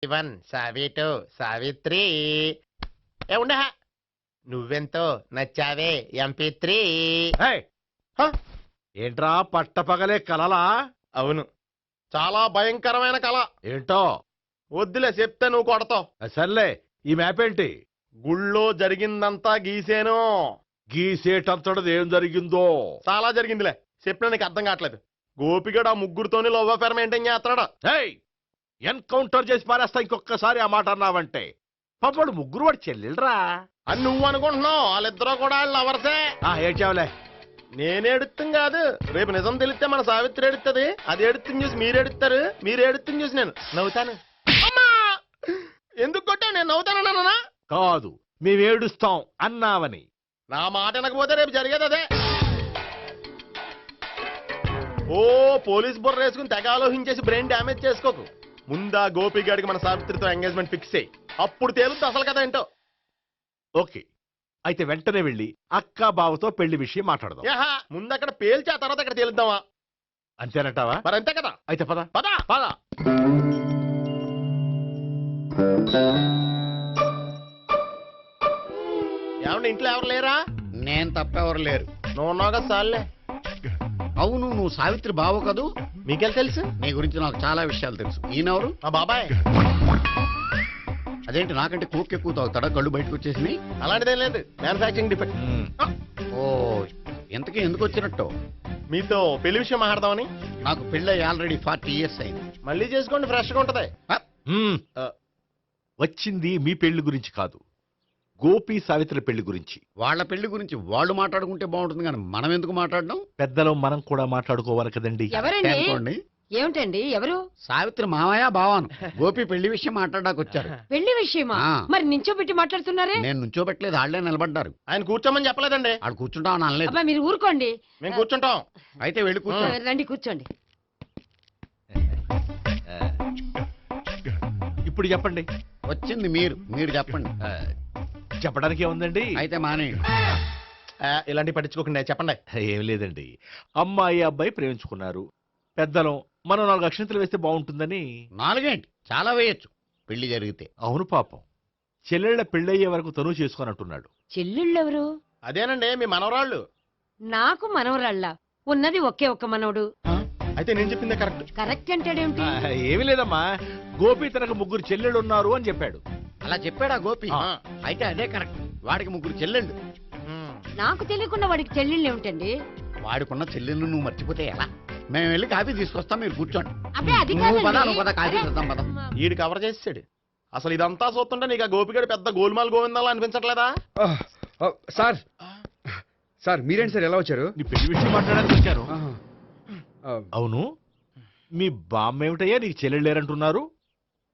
One సావి2 Savitri ఏ ఉండే నువ్వెంతో నచ్చావే MP3. ఏంట్రా పట్టపగలే కలలా? అవును, చాలా భయంకరమైన కళ. ఏంటో వద్దులే చెప్తే నువ్వు కొడతావు. సర్లే, ఈ మ్యాప్ ఏంటి? గుళ్ళో జరిగిందంతా గీసేను. గీసేటంతటది ఏం జరిగిందో? చాలా జరిగిందిలే, చెప్పినా నీకు అర్థం కావట్లేదు. గోపిగడు ఆ ముగ్గురుతోని లవ్ అఫేర్ మెయింటైన్ చేస్తున్నాడు. ఎన్కౌంటర్ చేసి పారేస్తా ఇంకొకసారి ఆ మాట అన్నావంటే. పాపడు ముగ్గురు వాడు చెల్లెలరా అని నువ్వు అనుకుంటున్నావు, వాళ్ళిద్దరూ కూడా లవర్సే. ఏడ్చావులే. నేనేడుతుంది కాదు, రేపు నిజం తెలిస్తే మన సావిత్రి ఎడుతుంది. అది ఎడుతుంది చూసి మీరు ఎడుతారు, మీరు ఎడుతుంది చూసి నేను నవ్వుతాను. అమ్మా, ఎందుకు కొట్టావు? నేను నవ్వుతానన్నా కాదు, మేమేడుస్తాం అన్నావని. నా మాట వినకపోతే రేపు జరిగేది అదే. ఓ పోలీస్ బుర్ర వేసుకుని తెగ ఆలోచించేసి బ్రెయిన్ డ్యామేజ్ చేసుకోకు. ముందా గోపిగాడికి మన సావిత్రితో ఎంగేజ్మెంట్ ఫిక్స్ అయ్యి అప్పుడు తేలుతుంది అసలు కదా ఏంటో. ఓకే, అయితే వెంటనే వెళ్ళి అక్క బావతో పెళ్లి విషయం మాట్లాడదాం. ముందు అక్కడ పేల్చి ఆ తర్వాత అక్కడ తేలుద్దామా? అంతేనంటావా? మరి అంతే కదా. అయితే పద పద పద. ఏమండి, ఇంట్లో ఎవరు లేరా? నేను తప్పెవరు లేరు. నువ్వు ఉన్నావు కదా సార్లే. అవును, నువ్వు సావిత్రి బావు కదూ? మీకెళ్ళి తెలుసు? నీ గురించి నాకు చాలా విషయాలు తెలుసు. ఈయనెవరు? మా బాబాయ్. అదేంటి, నాకంటే కోక్ ఎక్కువ తాగుతాడా? కళ్ళు బయటకు వచ్చేసి. అలాంటిదేం లేదు, మ్యానుఫాక్చరింగ్ డిఫెక్ట్. ఓ, ఇంతకీ ఎందుకు వచ్చినట్టు? మీతో పెళ్లి విషయం మాట్లాడదామని. నాకు పెళ్ళి ఆల్రెడీ 40 years అయింది. మళ్ళీ చేసుకోండి, ఫ్రెష్ గా ఉంటది. వచ్చింది మీ పెళ్లి గురించి కాదు, గోపి సావిత్రి పెళ్లి గురించి. వాళ్ళ పెళ్లి గురించి వాళ్ళు మాట్లాడుకుంటే బాగుంటుంది, కానీ మనం ఎందుకు మాట్లాడడం? పెద్దలో మనం కూడా మాట్లాడుకోవాలి కదండి. ఎవరండి? అనుకోండి. ఏమిటండి ఎవరు? సావిత్రి మామయ్య బావాను. గోపి పెళ్లి విషయం మాట్లాడడానికి వచ్చారు. పెళ్లి విషయమా? ఆ. మరి నించోబెట్టి మాట్లాడుతున్నారే? నేను నుంచోబెట్టలేదు, వాళ్ళే నిలబడ్డారు. ఆయన కూర్చోమని చెప్పలేదండి. ఆడు కూర్చుంటామని అనలేదు. అబ్బా మీరు ఊరుకోండి. మేము కూర్చుంటాం. అయితే వెళ్ళి కూర్చో. రండి కూర్చోండి. ఇప్పుడు చెప్పండి. వచ్చింది మీరు చెప్పండి. చెప్పడానికి ఏముందండి? అయితే మానేయండి. ఇలాంటి పట్టించుకోకుండా చెప్పండి. ఏం లేదండి, అమ్మాయి అబ్బాయి ప్రేమించుకున్నారు. పెద్దలం మనం 4 అక్షంతలు వేస్తే బాగుంటుందని. 4 ఏంటి, చాలా వేయొచ్చు పెళ్లి జరిగితే. అవును, పాపం చెల్లెళ్ళ పెళ్ళయ్యే వరకు తను చేసుకున్నట్టున్నాడు. చెల్లెళ్ళెవరు? అదేనండి మీ మనవరాళ్ళు. నాకు మనవరాళ్ళ ఉన్నది ఒకే ఒక్క మనవడు. అయితే నేను చెప్పిందే కరెక్ట్. కరెక్ట్ అంటాడేమిటి? ఏమి లేదమ్మా, గోపి తనకు 3 చెల్లెళ్ళు ఉన్నారు అని చెప్పాడు. అలా చెప్పాడా గోపి? ఆ. అయితే అదే కరెక్ట్. వాడికి 3 చెల్లెళ్ళు. నాకు తెలియకుండా వాడికి చెల్లెళ్ళు ఏమిటండి? వాడికున్న చెల్లెళ్ళు నువ్వు మర్చిపోతే ఎలా? మేము వెళ్ళి కాఫీ తీసుకొస్తాం, మీరు కూర్చోండి. అబ్బే అది నువ్వు పద, కాదండి. నువ్వు పద, కాఫీ చేద్దాం పద. ఈడు కవర్ చేసాడు. అసలు ఇదంతా చూస్తుంటే నీకు ఆ గోపిగడు పెద్ద గోల్మాల్ గోవిందాలు అనిపించట్లేదా? సార్ సార్ మీరేంటి సార్ ఎలా వచ్చారు? నీ పెళ్లి విషయం మాట్లాడడానికి వచ్చాను. అవును, మీ బామ్మ ఏమిటయ్యా నీకు చెల్లెళ్ళు లేరంటున్నారు?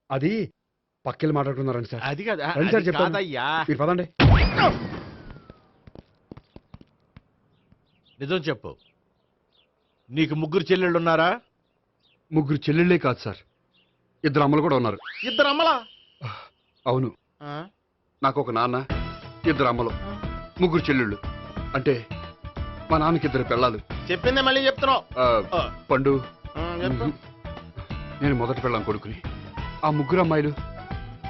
అది పక్కెళ్ళి మాట్లాడుకున్నారండి సార్. అది కాదు, రండి సార్ అది చెప్తాను. కాదయ్యా. మీరు పదండి. నిజం చెప్పు, నీకు 3 చెల్లెళ్ళు ఉన్నారా? 3 చెల్లెళ్ళే కాదు సార్, 2 అమ్మలు కూడా ఉన్నారు. 2 అమ్మలా? అవును, నాకు ఒక నాన్న, 2 అమ్మలు, 3 చెల్లెళ్ళు. అంటే మా నాన్నకి 2 పిల్లలు. చెప్పిందే మళ్ళీ చెప్తున్నావు. పండు, చెప్పు. నేను మొదటి పెళ్ళాం కొడుకుని. ఆ 3 అమ్మాయిలు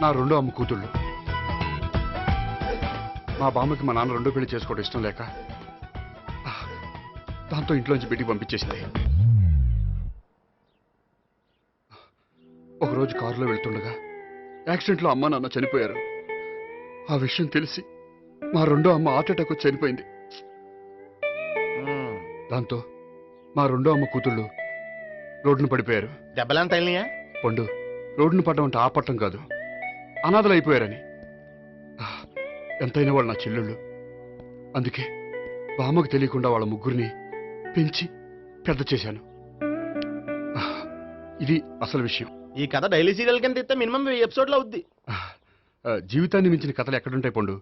నా 2వ అమ్మ కూతుళ్ళు. మా బామ్మకి మా నాన్న 2వ పెళ్లి చేసుకోవడం ఇష్టం లేక దాంతో ఇంట్లోంచి బిడ్డికి పంపించేసింది. ఒకరోజు కారులో వెళ్తుండగా యాక్సిడెంట్లో అమ్మ నాన్న చనిపోయారు. ఆ విషయం తెలిసి మా 2వ అమ్మ హార్ట్ అటాక్ వచ్చి చనిపోయింది. దాంతో మా 2వ అమ్మ కూతుళ్ళు రోడ్డును పడిపోయారు. దెబ్బలంత తగిలినాయా? పండు, రోడ్డును పడ్డం అంటే ఆపట్టం కాదు, అనాథలు అయిపోయారని. ఎంతైనా వాళ్ళు నా చెల్లెళ్ళు. అందుకే బామ్మకు తెలియకుండా వాళ్ళ 3 పెంచి పెద్ద చేశాను. ఇది అసలు విషయం. ఈ కథ డైలీ సీరియల్ కింద ఇస్తే మినిమం 1000 ఎపిసోడ్లు అవుద్ది. జీవితాన్ని మించిన కథలు ఎక్కడుంటాయి పండు?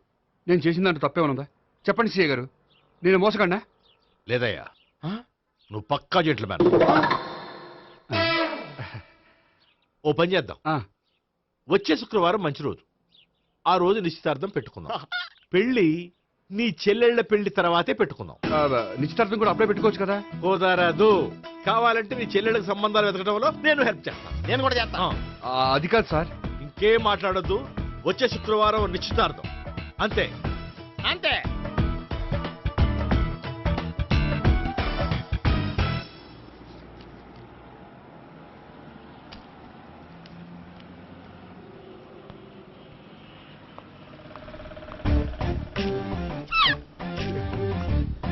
నేను చేసిన దాంట్లో తప్పేమనుందా? చెప్పండి సీఏ గారు, నేను మోసగండా? లేదయ్యా, నువ్వు పక్కా జెంట్లమ్యాన్. ఓ పని చేద్దాం, వచ్చే శుక్రవారం మంచి రోజు, ఆ రోజు నిశ్చితార్థం పెట్టుకుందాం. పెళ్లి నీ చెల్లెళ్ల పెళ్లి తర్వాతే పెట్టుకుందాం. నిశ్చితార్థం కూడా అప్పుడే పెట్టుకోవచ్చు కదా? కుదరదు, కావాలంటే నీ చెల్లెళ్ళకి సంబంధాలు వెతకడంలో నేను హెల్ప్ చేస్తాను. నేను కూడా చేస్తాను. అది కాదు సార్. ఇంకేం మాట్లాడొద్దు. వచ్చే శుక్రవారం నిశ్చితార్థం. అంతే. అంతే.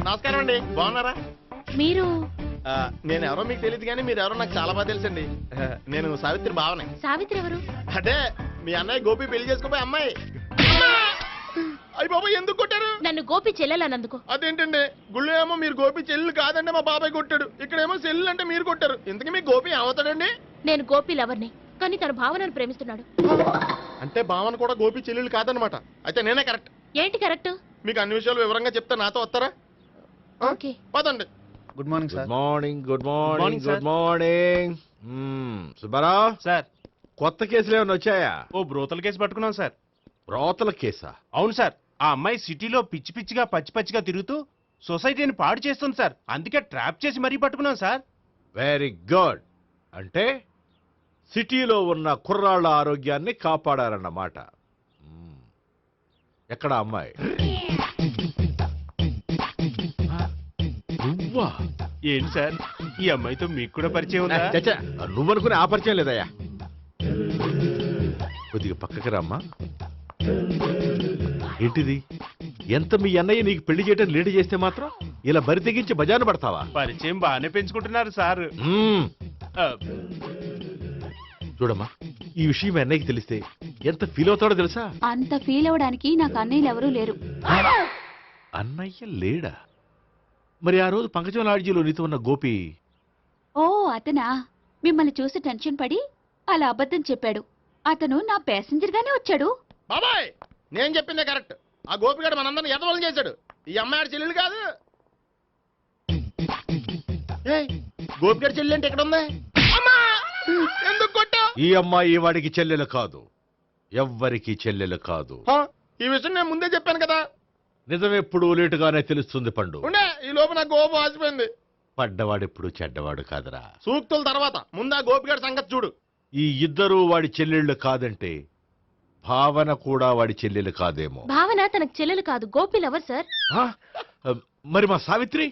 నమస్కారం అండి, బాగున్నారా? మీరు నేను ఎవరో మీకు తెలియదు కానీ మీరు ఎవరో నాకు చాలా బాగా తెలుసండి. నేను సావిత్రి బావనే. సావిత్రి ఎవరు? అంటే మీ అన్నయ్య గోపి పెళ్లి చేసుకోపోయి అమ్మాయి. అయ్యి బాబా ఎందుకు కొట్టారు? నన్ను గోపి చెల్లెలన్నందుకు. అదేంటండి, గుళ్ళు ఏమో మీరు గోపి చెల్లు కాదండి మా బాబాయ్ కొట్టాడు, ఇక్కడేమో చెల్లు అంటే మీరు కొట్టారు. ఇంతకీ మీ గోపి ఏమవుతాడండి? నేను గోపి లవర్ని, కానీ తన భావనను ప్రేమిస్తున్నాడు. అంటే భావన కూడా గోపి చెల్లెలు కాదనమాట. అయితే నేనే కరెక్ట్. ఏంటి కరెక్ట్? మీకు అన్ని విషయాలు వివరంగా చెప్తే నాతో వస్తారా? ఓకే. పదండి. Good morning good morning. Good morning. Good morning. Subbarao sir, కొత్త కేసులు ఏమైనా వచ్చాయా? ఓ బ్రోతల కేసు పట్టుకున్నాం సార్. రోతల కేసా? అవును సార్, ఆ అమ్మాయి సిటీలో పిచ్చి పిచ్చిగా పచ్చి పచ్చిగా తిరుగుతూ సొసైటీని పాడు చేస్తుంది సార్. అందుకే ట్రాప్ చేసి మరీ పట్టుకున్నాం సార్. Very good. అంటే సిటీలో ఉన్న కుర్రాళ్ళ ఆరోగ్యాన్ని కాపాడారన్నమాట. ఎక్కడ అమ్మాయి? నువ్వా? ఏంటి సార్, ఈ అమ్మాయితో మీకు కూడా పరిచయం ఉందా? చచ్చా, నువ్వనుకునే ఆ పరిచయం లేదయ్యా. కొద్దిగా పక్కకి రామ్మా. ఏంటిది? ఎంత మీ అన్నయ్య నీకు పెళ్లి చేయడం లేట్ చేస్తే మాత్రం ఇలా బరి తెగించి బజారు పడతావా? పరిచయం బాగానే పెంచుకుంటున్నారు సార్. ఆ, చూడమ్మా, ఈ విషయం మీ అన్నయ్యకి తెలిస్తే ఎంత ఫీల్ అవుతాడో తెలుసా? అంత ఫీల్ అవడానికి నాకు అన్నయ్యలు ఎవరూ లేరు. అన్నయ్య లేడా? మరి ఆ రోజు పంకజం లాడ్జీలో నీతో ఉన్న గోపి? ఓ అతనా? మిమ్మల్ని చూసి టెన్షన్ పడి అలా అబద్ధం చెప్పాడు. అతను నా ప్యాసింజర్ గానే వచ్చాడు. బాబాయ్ నేను చెప్పిందే కరెక్ట్. ఆ గోపిగాడు మనందరిని ఎదవలం చేశాడు. ఈ అమ్మాయి చెల్లెలు కాదు. గోపిగాడి చెల్లి అంటే ఎక్కడ ఉంది? అమ్మా! ఎందుకు కొట్టా? ఈ అమ్మాయి వాడికి చెల్లెలు కాదు, ఎవ్వరికి చెల్లెలు కాదు. ఈ విషయం నేను ముందే చెప్పాను కదా. నిజమెప్పుడు లేటుగానే తెలుస్తుంది పండు. ఉండే ఈ లోపు నా గోపు ఆసిపోయింది. పడ్డవాడెప్పుడు చెడ్డవాడు కాదురా. సూక్తుల తర్వాత ముందు ఆ గోపిగాడి సంగతి చూడు. ఈ ఇద్దరూ వాడి చెల్లెళ్ళు కాదంటే భావన కూడా వాడి చెల్లెలు కాదేమో. భావన తనకు చెల్లెలు కాదు, గోపి లవర్ సార్. ఆ? మరి మా సావిత్రి?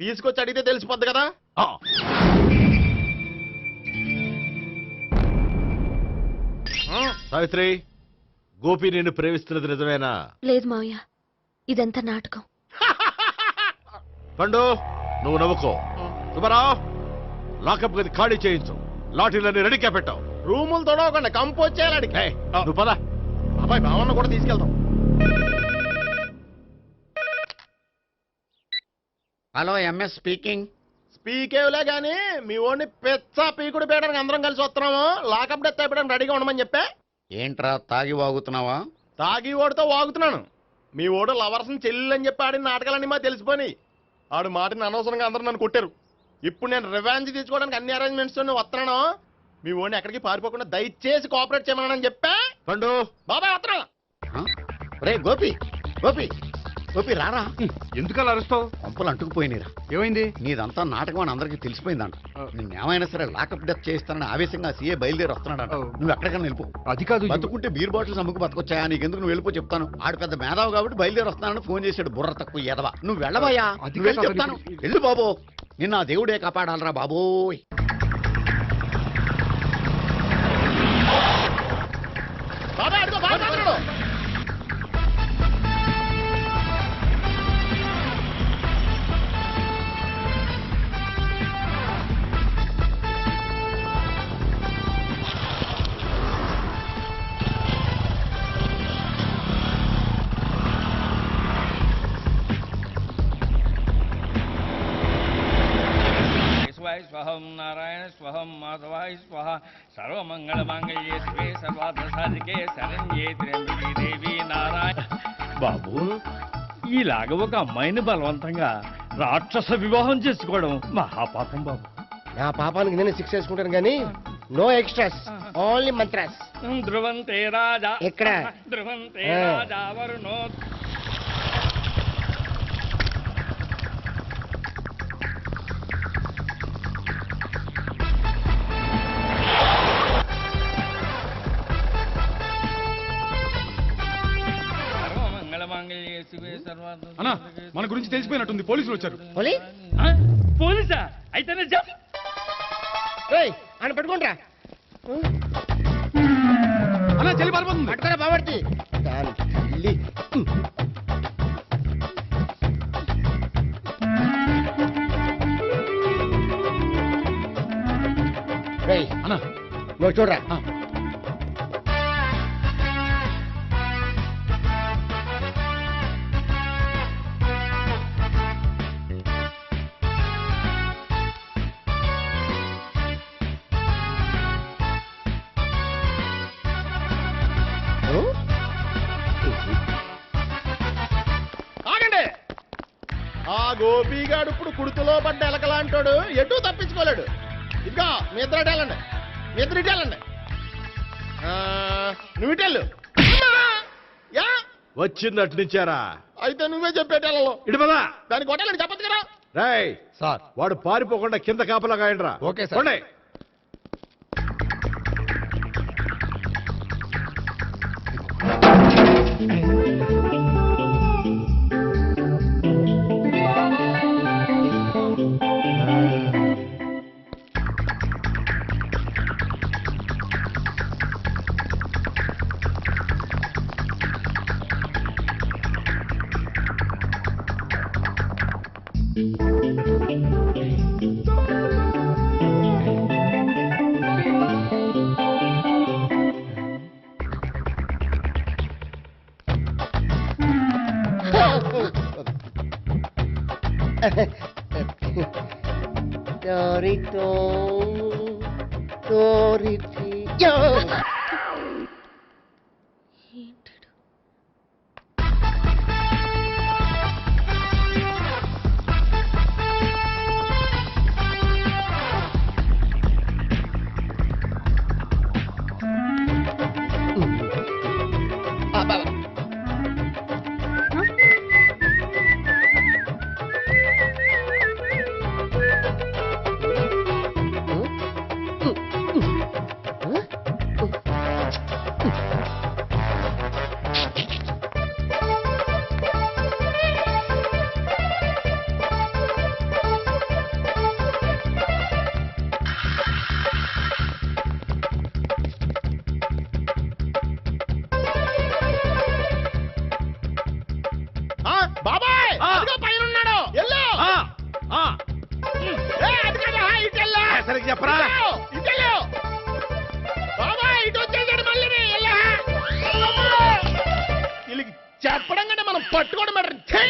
తీసుకొచ్చి అడిగితే తెలిసిపోద్ది కదా. ఆ. సావిత్రి, గోపి నేను ప్రేమిస్తున్నది నిజమేనా? లేదు మావయ్య, ఇదంతా నాటకం. పండు నువ్వు నవ్వుకో. సుబ్బారావు, లాకప్ గది ఖాళీ చేయించు. లాఠీలన్నీ రెడీగా పెట్టావు. రూములు తొడవకుండా కంపోజ్ చేయాలి. ఏయ్, నువ్వు పద. అబ్బాయి భావన కూడా తీసుకెళ్తాం. Hello, MS speaking. స్పీకేవ్లే గానీ మీ ఓడిని పెచ్చ పీకుడు పేయడానికి అందరం కలిసి వస్తున్నాము. లాకప్ డెత్ అయిపోయడానికి రెడీగా ఉండమని చెప్పే. ఏంట్రా తాగి వాగుతున్నావా? తాగి ఓడితో వాగుతున్నాను. మీ ఓడు లవర్స్ని చెల్లెలని చెప్పి ఆడిన నాటకాలన్నీ మా తెలిసిపోయి ఆడు మాటని అనవసరంగా అందరూ నన్ను కొట్టారు. ఇప్పుడు నేను రివెంజ్ తీసుకోవడానికి అన్ని అరేంజ్మెంట్స్ వస్తున్నాను. మీ ఓడిని ఎక్కడికి పారిపోకుండా దయచేసి కోఆపరేట్ చేయమని చెప్పా. పండు బాబాయ్ వస్తున్నాను. రే గోపి, గోపి, గోపి రారా. ఎందుకలా అరుస్తావు? పంపులు అంటుకుపోయినరా. ఏమైంది? నీదంతా నాటకం అని అందరికీ తెలిసిపోయిందంట. నిన్నేమైనా సరే లాకప్ డెత్ చేస్తానని ఆవేశంగా సీఏ బయలుదేరి వస్తున్నాడంట. నువ్వు ఎక్కడికైనా వెళ్ళిపో. అది కాదు. బతుకుంటే బీర్ బాటిల్స్ అమ్ముకు బతకొచ్చాయా? నీకెందుకు? నువ్వు వెళ్ళిపో చెప్తాను. ఆడు పెద్ద మేధావు కాబట్టి బయలుదేరి వస్తానని ఫోన్ చేశాడు. బుర్ర తక్కువ ఎదవా. నువ్వు వెళ్ళబోయా? అది నువ్వు వెళ్ళి కాదు. చెప్తాను. వెళ్ళు బాబో. నిన్న ఆ దేవుడే కాపాడాలరా బాబోయ్. బాబాయ్ అడుగు, బాబాయ్ అడుగు. స్వహం నారాయణ స్వహం మాధవాయ స్వహ సర్వమంగళమాంగళ్యే శివే సర్వార్థసాధికే శరణ్యే త్ర్యంబకే దేవి నారాయణ. బాబు, ఇలాగ ఒక అమ్మాయిని బలవంతంగా రాక్షస వివాహం చేసుకోవడం మహాపాపం బాబు. నా పాపానికి నేను శిక్ష వేసుకుంటాను కానీ నో ఎక్స్ట్రాస్, ఓన్లీ మంత్రాస్. ధ్రువంతే రాజా ఎక్కడ? ధ్రువంతే రాజా వరుణో. అన్నా మన గురించి తెలిసిపోయినట్టుంది, పోలీసులు వచ్చారు. ఆ? పోలీసా అయితేనే జప్ ఆయన పెట్టుకుంటా అన్నా చెల్లి పారిపోతుంది. పట్టుకురా బాబర్తి అన్నా నువ్వు చూడరా ఆగండి. ఆ గోపిగాడు ఇప్పుడు కుడుతులో పడ్డ ఎలకలాంటాడు, ఎటు తప్పించుకోలేడు. ఇదిగా మీ ఇద్దరు ఇటు వెళ్ళండి, మీ ఇద్దరు ఇటు వెళ్ళండి. నువ్వు ఇటు వెళ్ళు. యా వచ్చింది అటు నుంచారా? అయితే నువ్వే చెప్పేటెళ్ళలో ఇటు పదా. దానికి కొట్టాలని చెప్పచ్చు కదా. రాయ్ సార్ వాడు పారిపోకుండా కింద కాపలా కాయండిరా. Okay sir. పోండి. బాబాయ్ అదిగో పైన ఉన్నాడు. ఎల్లో అది కదా ఇటు వెళ్ళు. సరిగ్గా చెప్పరా? ఇటు వెళ్ళు. బాబాయ్ ఇటు వచ్చేసాడు మళ్ళీ. వీళ్ళకి చెప్పడం కంటే మనం పట్టుకోవడం బెటర్. ఛీ!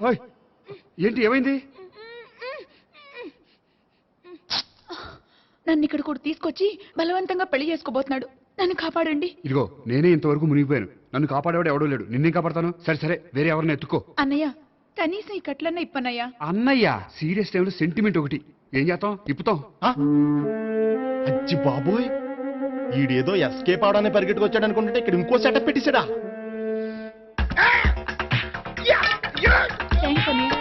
ఓయ్, ఏంటి ఏమైంది? నన్ను ఇక్కడ కూడా తీసుకొచ్చి బలవంతంగా పెళ్లి చేసుకోబోతున్నాడు. నన్ను కాపాడండి. ఇదిగో నేనే ఇంతవరకు మునిగిపోయాను, నన్ను కాపాడేవాడు ఎవడో లేడు, నిన్నే కాపాడతాను. సరే సరే వేరే ఎవరిని ఎత్తుకో. అన్నయ్య కనీసం ఈ కట్లన్న ఇప్పన్నయ్యా. అన్నయ్య సీరియస్ టైంలో సెంటిమెంట్ ఒకటి, ఏం చేస్తాం, ఇప్పుతాం. అజ్జి బాబోయ్, ఈడేదో ఎస్కేప్ అవడానికి పరిగెట్టుకొచ్చాడు అనుకుంటే ఇక్కడ ఇంకో సెటప్ పెట్టేశాడా? థ్యాంక్స్ అన్నయ్య.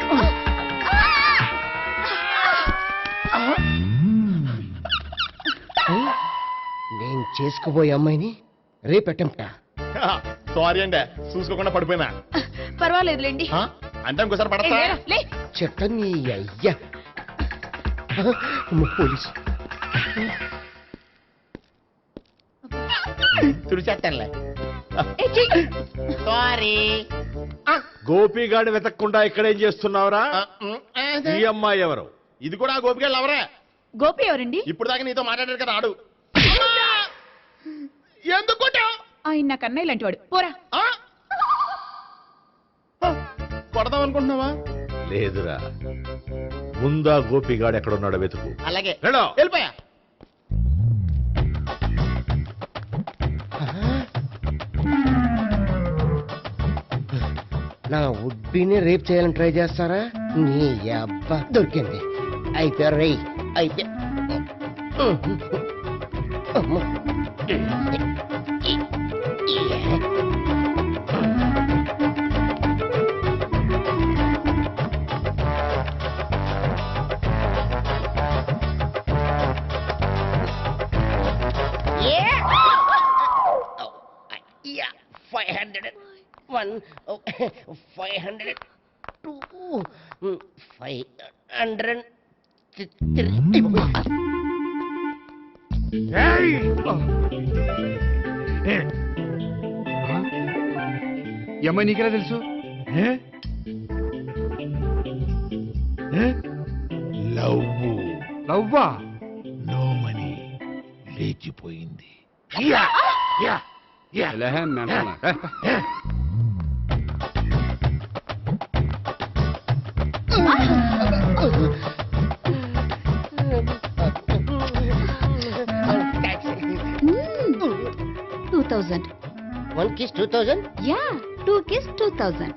నేను చేసుకుపోయే అమ్మాయిని రేపెట్టంటా. సారీ అండి, చూసుకోకుండా పడిపోయినా. పర్వాలేదులేండి. అంటే ఇంకోసారి పడతా. లే. చెట్ట నీ అయ్యా పోలీసు తుడిచేస్తానులే. ఏ, చెయ్యి. సారీ. గోపిగాడు వెతకకుండా ఇక్కడేం చేస్తున్నావురా? ఈ అమ్మాయి ఎవరు? ఇది కూడా గోపిగాళ్ళు ఎవరే? గోపి ఎవరండి? ఇప్పుడు దాకా నీతో మాట్లాడాడు కదా ఆడు. ఎందుకు కొట్టావ్? ఆయన నాకు అన్నయ్య లాంటి వాడు. పోరా. కొడదాం అనుకుంటున్నావా? లేదురా, ముందా గోపిగాడు ఎక్కడున్నాడో వెతుకు. అలాగే వెళ్ళు. వెళ్ళిపోయా. నా ఉడ్బీని రేప్ చేయాలని ట్రై చేస్తారా? నీ అబ్బా దొరికింది. అయిపోయారు రై. అయిపోయా. అమ్మ. Yeah, 501, 502, 503. ఈ అమ్మాయి నీకెలా తెలుసు? లవ్వా? నోమని లేచిపోయింది. ఎలా మెంటల్ నా? Taxi. 2000. 1 kiss 2000. Yeah, 2 kiss 2000.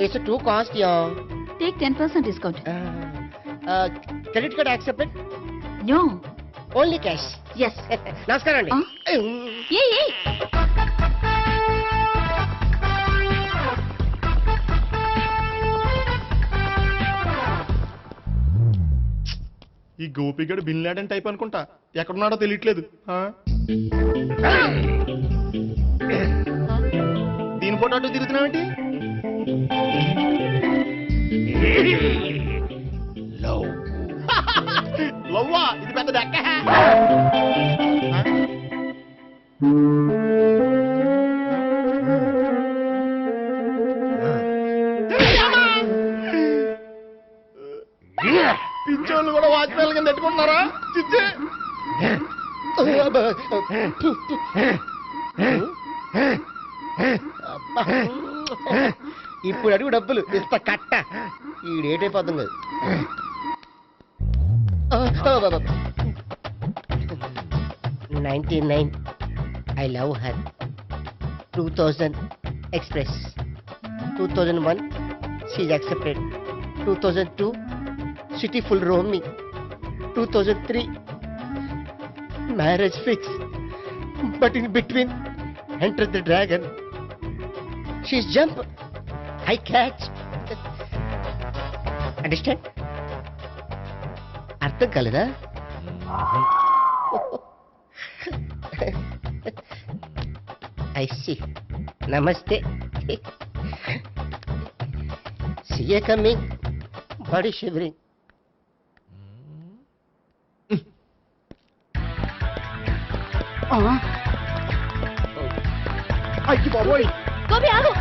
It's too cost, yeah. Take 10% discount. Credit card accepted? No. Only cash. Yes. నమస్కారం అండి. Hey. ఈ గోపిగడు బిన్ లాడెన్ టైప్ అనుకుంటా, ఎక్కడున్నాడో తెలియట్లేదు. ఆ? దీని ఫోటో అటు తిరుగుతున్నావేంటి? లవ్వా? ఇది పెద్ద డెక్క. పింఛోళ్ళు కూడా వాచ్మెన్ కింద పెట్టుకుంటున్నారా? చిచ్చే. ఇప్పుడు అడుగు డబ్బులు ఇంత కట్ట ఈ డేట్ అయిపోతుంది కదా. 99 I love her. 2000 express. 2001 she's accepted. 2002 city full roaming. 2003 marriage fix. But in between enter the dragon. She's jump, I catch. Understand? అర్థం కాలేదా? I see. నమస్తే. CA coming. Body shivering. అయ్యి బాబోయ్! గోపి ఆగు.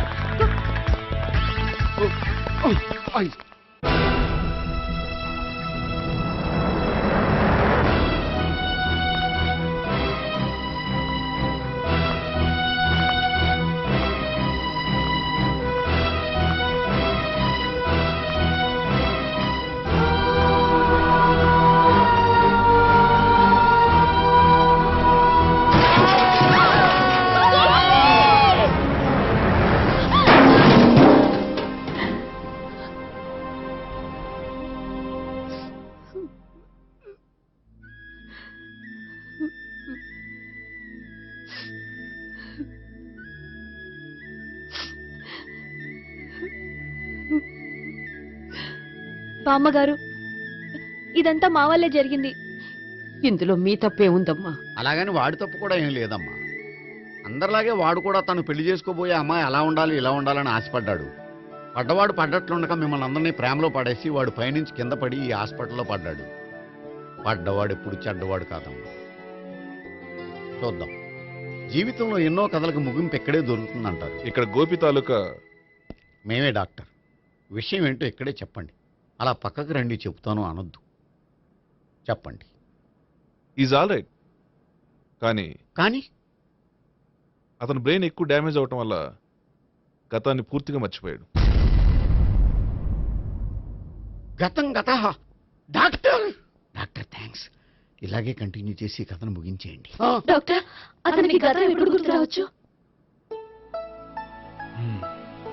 అయ్ బామ్మగారు, ఇదంతా మా వల్లే జరిగింది. ఇందులో మీ తప్పే ఉందమ్మా. అలాగని వాడి తప్పు కూడా ఏం లేదమ్మా. అందరిలాగే వాడు కూడా తను పెళ్లి చేసుకోబోయే అమ్మాయి అలా ఉండాలి ఇలా ఉండాలని ఆశపడ్డాడు. పడ్డవాడు పడ్డట్లుండక మిమ్మల్ని అందరినీ ప్రేమలో పడేసి వాడు పైనుంచి కింద పడి ఈ హాస్పిటల్లో పడ్డాడు. పడ్డవాడు ఎప్పుడు చెడ్డవాడు కాదమ్మా. చూద్దాం. జీవితంలో ఎన్నో కథలకు ముగింపు ఎక్కడే దొరుకుతుందంటారు. ఇక్కడ గోపి తాలూకా మేమే డాక్టర్. విషయం ఏంటో ఇక్కడే చెప్పండి. అలా పక్కకు రండి చెప్తాను అనొద్దు. చెప్పండి. Is all right. కానీ కానీ అతని బ్రెయిన్ ఎక్కువ డ్యామేజ్ అవటం వల్ల గతాన్ని పూర్తిగా మర్చిపోయాడు. గతం గత. Doctor doctor thanks. ఇలాగే కంటిన్యూ చేసి ఈ కథను ముగించేయండి. డాక్టర్, అతనికి గతం ఎప్పుడు గుర్తు రావచ్చు?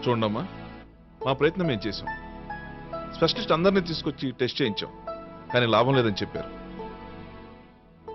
చూడమ్మా, మా ప్రయత్నం మేము చేసాం. స్పెషలిస్ట్ అందరినీ తీసుకొచ్చి టెస్ట్ చేయించాం, కానీ లాభం లేదని చెప్పారు.